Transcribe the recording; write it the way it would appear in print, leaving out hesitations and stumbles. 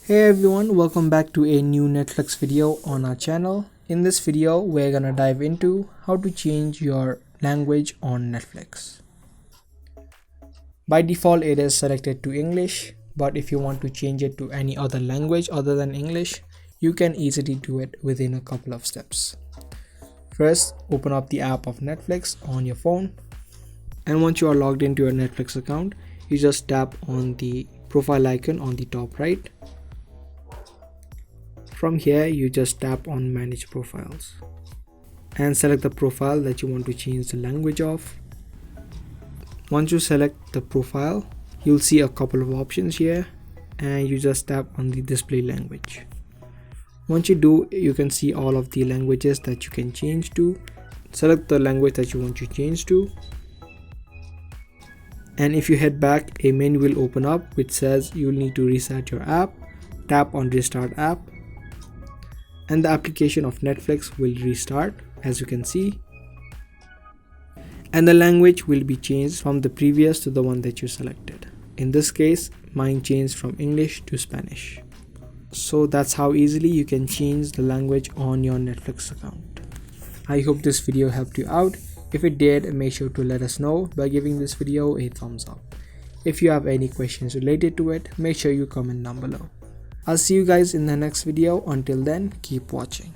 Hey everyone, welcome back to a new Netflix video on our channel. In this video, we're gonna dive into how to change your language on Netflix. By default, it is selected to English, but if you want to change it to any other language other than English, you can easily do it within a couple of steps. First, open up the app of Netflix on your phone, and once you are logged into your Netflix account, you just tap on the profile icon on the top right. From here, you just tap on manage profiles and select the profile that you want to change the language of. Once you select the profile, you'll see a couple of options here and you just tap on the display language. Once you do, you can see all of the languages that you can change to. Select the language that you want to change to, and if you head back, a menu will open up which says you'll need to reset your app. Tap on restart app and the application of Netflix will restart, as you can see, and the language will be changed from the previous to the one that you selected. In this case, mine changed from English to Spanish. So that's how easily you can change the language on your Netflix account. I hope this video helped you out. If it did, make sure to let us know by giving this video a thumbs up. If you have any questions related to it, make sure you comment down below. I'll see you guys in the next video. Until then, keep watching.